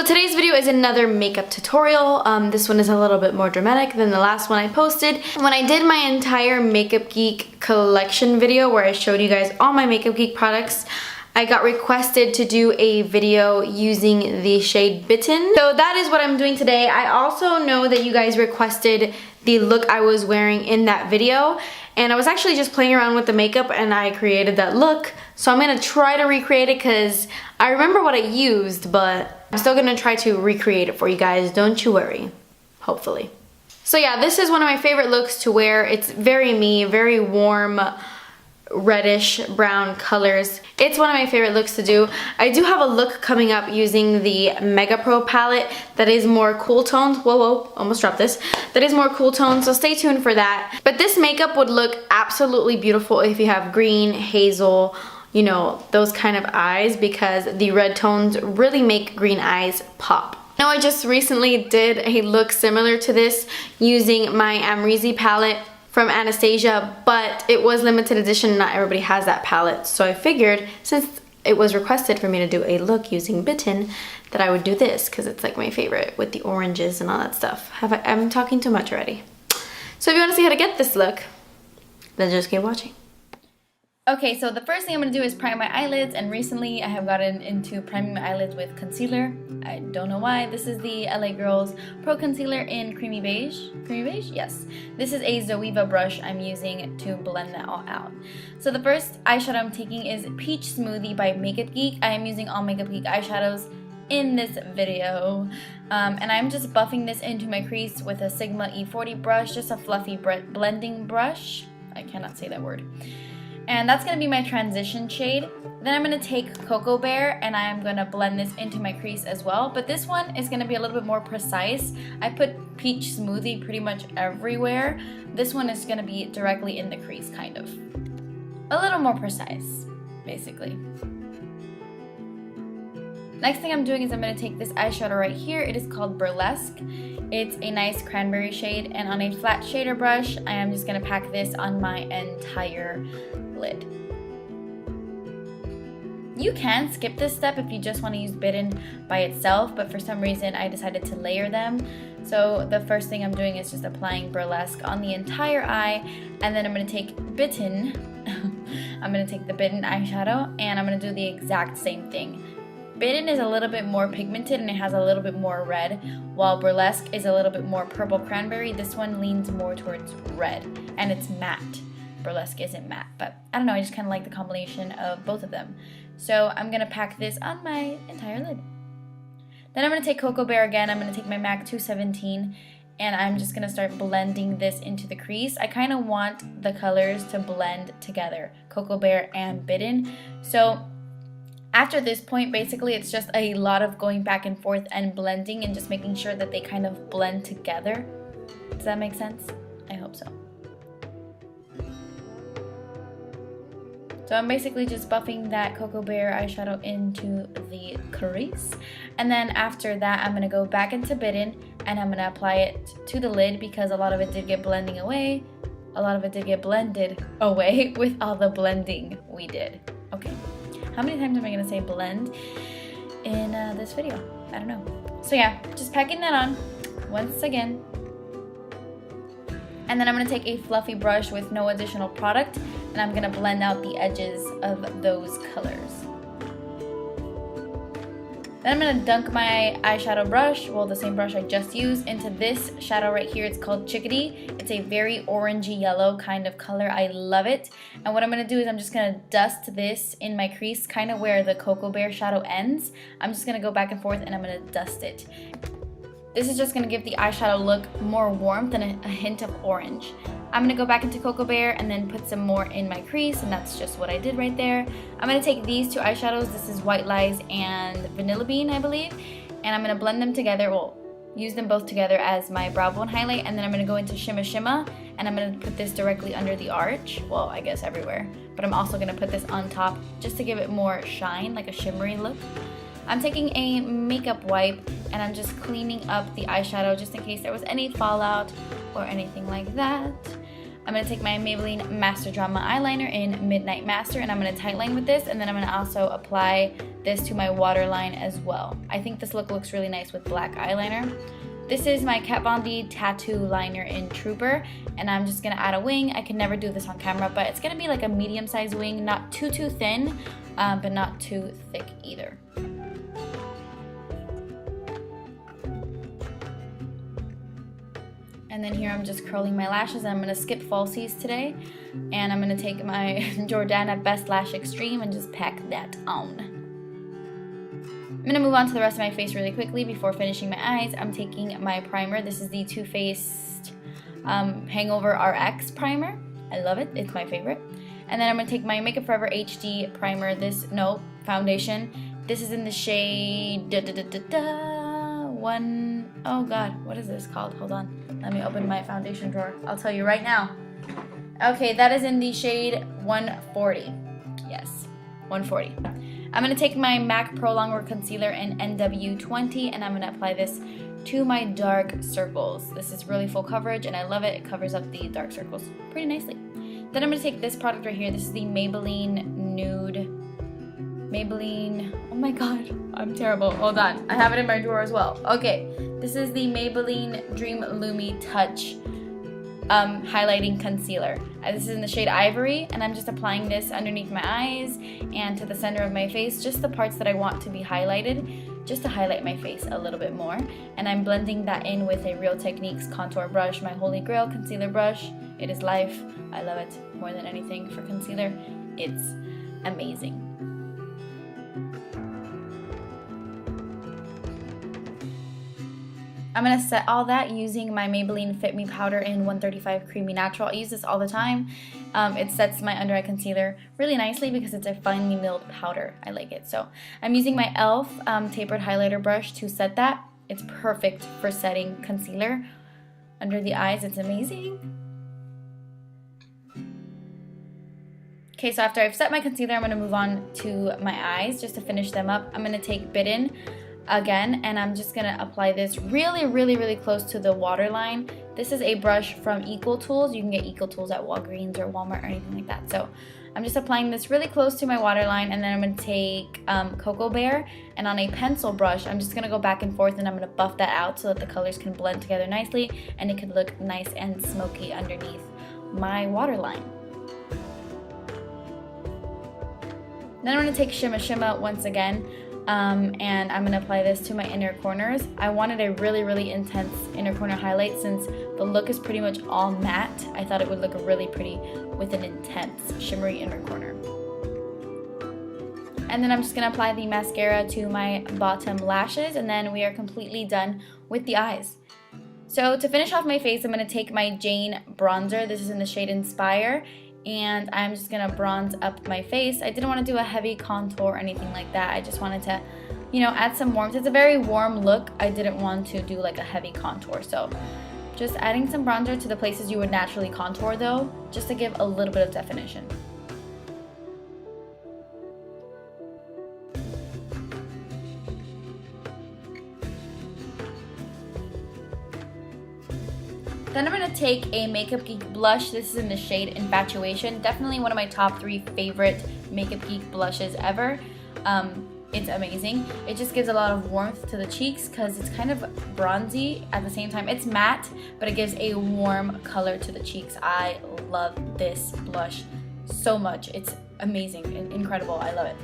So today's video is another makeup tutorial. This one is a little bit more dramatic than the last one I posted. When I did my entire Makeup Geek collection video where I showed you guys all my Makeup Geek products, I got requested to do a video using the shade Bitten. So that is what I'm doing today. I also know that you guys requested the look I was wearing in that video, and I was actually just playing around with the makeup and I created that look. So I'm gonna try to recreate it because I remember what I used, but I'm still gonna try to recreate it for you guys. Don't you worry, hopefully. So yeah, this is one of my favorite looks to wear. It's very me, very warm, reddish brown colors. It's one of my favorite looks to do. I do have a look coming up using the Mega Pro palette that is more cool toned. Whoa, almost dropped this. That is more cool toned, so stay tuned for that. But this makeup would look absolutely beautiful if you have green, hazel, you know, those kind of eyes, because the red tones really make green eyes pop. Now I just recently did a look similar to this using my Amrezy palette from Anastasia, but it was limited edition. Not everybody has that palette, so I figured since it was requested for me to do a look using Bitten that I would do this because it's like my favorite with the oranges and all that stuff. I'm talking too much already. So if you want to see how to get this look, then just keep watching. Okay, so the first thing I'm going to do is prime my eyelids, and recently I have gotten into priming my eyelids with concealer. I don't know why. This is the LA Girls Pro Concealer in Creamy Beige. Creamy Beige? Yes. This is a Zoeva brush I'm using to blend that all out. So the first eyeshadow I'm taking is Peach Smoothie by Makeup Geek. I am using all Makeup Geek eyeshadows in this video. And I'm just buffing this into my crease with a Sigma E40 brush, just a fluffy blending brush. I cannot say that word. And that's going to be my transition shade. Then I'm going to take Cocoa Bear and I'm going to blend this into my crease as well. But this one is going to be a little bit more precise. I put Peach Smoothie pretty much everywhere. This one is going to be directly in the crease, kind of. A little more precise, basically. Next thing I'm doing is I'm going to take this eyeshadow right here. It is called Burlesque. It's a nice cranberry shade, and on a flat shader brush, I am just going to pack this on my entire lid. You can skip this step if you just want to use Bitten by itself, but for some reason I decided to layer them. So the first thing I'm doing is just applying Burlesque on the entire eye, and then I'm going to take Bitten. I'm going to take the Bitten eyeshadow, and I'm going to do the exact same thing. Bitten is a little bit more pigmented and it has a little bit more red, while Burlesque is a little bit more purple cranberry. This one leans more towards red, and it's matte. Burlesque isn't matte, but I don't know, I just kind of like the combination of both of them. So I'm going to pack this on my entire lid. Then I'm going to take Cocoa Bear again. I'm going to take my MAC 217, and I'm just going to start blending this into the crease. I kind of want the colors to blend together, Cocoa Bear and Bitten. So after this point, basically, it's just a lot of going back and forth and blending and just making sure that they kind of blend together. Does that make sense? I hope so. So I'm basically just buffing that Cocoa Bear eyeshadow into the crease. And then after that, I'm going to go back into Bitten and I'm going to apply it to the lid because a lot of it did get blending away. A lot of it did get blended away with all the blending we did. Okay. How many times am I going to say blend in this video? I don't know. So yeah, just packing that on once again. And then I'm going to take a fluffy brush with no additional product, and I'm going to blend out the edges of those colors. Then I'm going to dunk my eyeshadow brush, well, the same brush I just used, into this shadow right here. It's called Chickadee. It's a very orangey yellow kind of color. I love it. And what I'm going to do is I'm just going to dust this in my crease, kind of where the Cocoa Bear shadow ends. I'm just going to go back and forth and I'm going to dust it. This is just going to give the eyeshadow look more warmth and a hint of orange. I'm going to go back into Cocoa Bear and then put some more in my crease, and that's just what I did right there. I'm going to take these two eyeshadows. This is White Lies and Vanilla Bean, I believe. And I'm going to blend them together, well, use them both together as my brow bone highlight. And then I'm going to go into Shimma Shimma, and I'm going to put this directly under the arch. Well, I guess everywhere. But I'm also going to put this on top just to give it more shine, like a shimmery look. I'm taking a makeup wipe and I'm just cleaning up the eyeshadow just in case there was any fallout or anything like that. I'm going to take my Maybelline Master Drama eyeliner in Midnight Master, and I'm going to tightline with this, and then I'm going to also apply this to my waterline as well. I think this look looks really nice with black eyeliner. This is my Kat Von D tattoo liner in Trooper, and I'm just gonna add a wing. I can never do this on camera, but it's gonna be like a medium-sized wing, not too thin, but not too thick either. And then here I'm just curling my lashes. I'm gonna skip falsies today, and I'm gonna take my Jordana Best Lash Extreme and just pack that on. I'm going to move on to the rest of my face really quickly before finishing my eyes. I'm taking my primer. This is the Too Faced Hangover RX primer. I love it. It's my favorite. And then I'm going to take my Makeup Forever HD primer. Foundation. This is in the shade oh god, what is this called? Hold on. Let me open my foundation drawer. I'll tell you right now. Okay, that is in the shade 140. Yes, 140. I'm going to take my MAC Pro Longwear Concealer in NW20, and I'm going to apply this to my dark circles. This is really full coverage, and I love it. It covers up the dark circles pretty nicely. Then I'm going to take this product right here. This is the Maybelline Nude. Oh my god, I'm terrible. Hold on. I have it in my drawer as well. Okay, this is the Maybelline Dream Lumi Touch highlighting concealer. This is in the shade Ivory, and I'm just applying this underneath my eyes and to the center of my face, just the parts that I want to be highlighted, just to highlight my face a little bit more. And I'm blending that in with a Real Techniques contour brush, my Holy Grail concealer brush. It is life. I love it more than anything for concealer. It's amazing. I'm going to set all that using my Maybelline Fit Me powder in 135 Creamy Natural. I use this all the time. It sets my under eye concealer really nicely because it's a finely milled powder. I like it. So I'm using my e.l.f. Tapered highlighter brush to set that. It's perfect for setting concealer under the eyes. It's amazing. Okay, so after I've set my concealer, I'm going to move on to my eyes just to finish them up. I'm going to take Bitten again, and I'm just gonna apply this really close to the waterline. This is a brush from Equal Tools. You can get Equal Tools at Walgreens or Walmart or anything like that. So I'm just applying this really close to my waterline, and then I'm gonna take Cocoa Bear, and on a pencil brush, I'm just gonna go back and forth, and I'm gonna buff that out so that the colors can blend together nicely, and it could look nice and smoky underneath my waterline. Then I'm gonna take Shimma Shimma once again. And I'm going to apply this to my inner corners. I wanted a really intense inner corner highlight since the look is pretty much all matte. I thought it would look really pretty with an intense shimmery inner corner. And then I'm just going to apply the mascara to my bottom lashes, and then we are completely done with the eyes. So to finish off my face, I'm going to take my Jane bronzer. This is in the shade Inspire. And I'm just gonna bronze up my face. I didn't want to do a heavy contour or anything like that. I just wanted to, add some warmth. It's a very warm look. I didn't want to do like a heavy contour. So just adding some bronzer to the places you would naturally contour though, just to give a little bit of definition. Then I'm going to take a Makeup Geek blush. This is in the shade Infatuation. Definitely one of my top 3 favorite Makeup Geek blushes ever. It's amazing. It just gives a lot of warmth to the cheeks because it's kind of bronzy at the same time. It's matte, but it gives a warm color to the cheeks. I love this blush so much. It's amazing and incredible. I love it.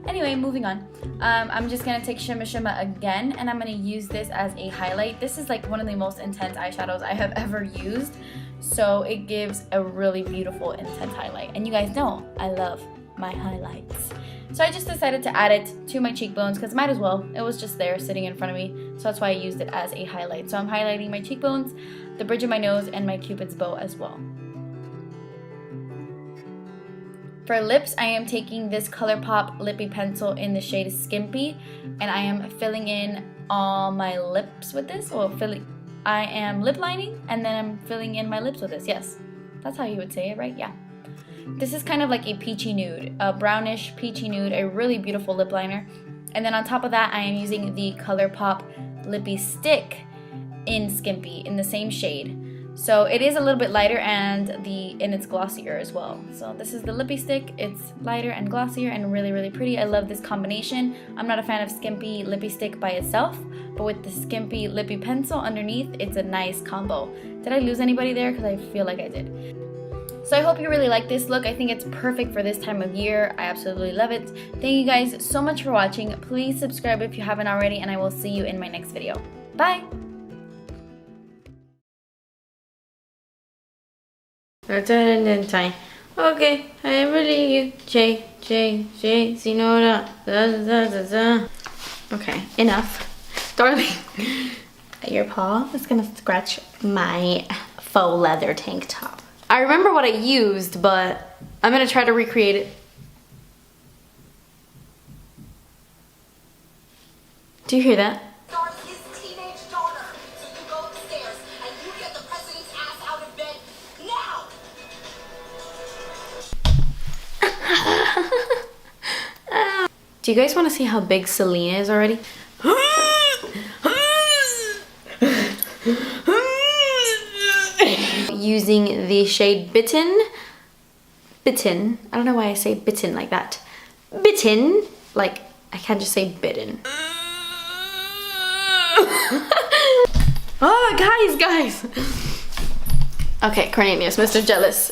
Anyway, moving on. I'm just going to take Shimma Shimma again, and I'm going to use this as a highlight. This is like one of the most intense eyeshadows I have ever used, so it gives a really beautiful, intense highlight. And you guys know I love my highlights. So I just decided to add it to my cheekbones because might as well. It was just there sitting in front of me, so that's why I used it as a highlight. So I'm highlighting my cheekbones, the bridge of my nose, and my Cupid's bow as well. For lips, I am taking this ColourPop Lippy Pencil in the shade Skimpy, and I am filling in all my lips with this. I am lip lining, and then I'm filling in my lips with this. Yes, that's how you would say it, right? Yeah. This is kind of like a peachy nude, a brownish peachy nude, a really beautiful lip liner. And then on top of that, I am using the ColourPop Lippy Stick in Skimpy in the same shade. So it is a little bit lighter and it's glossier as well. So this is the lippy stick. It's lighter and glossier and really, really pretty. I love this combination. I'm not a fan of skimpy lippy stick by itself, but with the skimpy lippy pencil underneath, it's a nice combo. Did I lose anybody there? Because I feel like I did. So I hope you really like this look. I think it's perfect for this time of year. I absolutely love it. Thank you guys so much for watching. Please subscribe if you haven't already, and I will see you in my next video. Bye! Okay, I believe you. J, Sinora. Okay, enough. Darling, your paw is gonna scratch my faux leather tank top. I remember what I used, but I'm gonna try to recreate it. Do you hear that? His teenage daughter. So you go upstairs and you get the president's ass out of bed now. Do you guys want to see how big Selena is already? Using the shade Bitten. Bitten. I don't know why I say Bitten like that. Bitten. Like, I can't just say Bitten. Oh, guys. Okay, Cornelius, Mr. Jealous.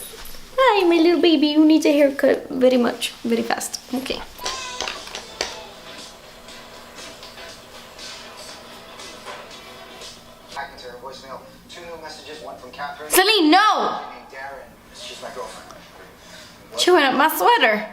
Hi, my little baby, who needs a haircut very much, very fast. Okay. Back into her voicemail. 2 new messages, one from Catherine. Celine, no! Darren. She's my girlfriend. Chewing up my sweater.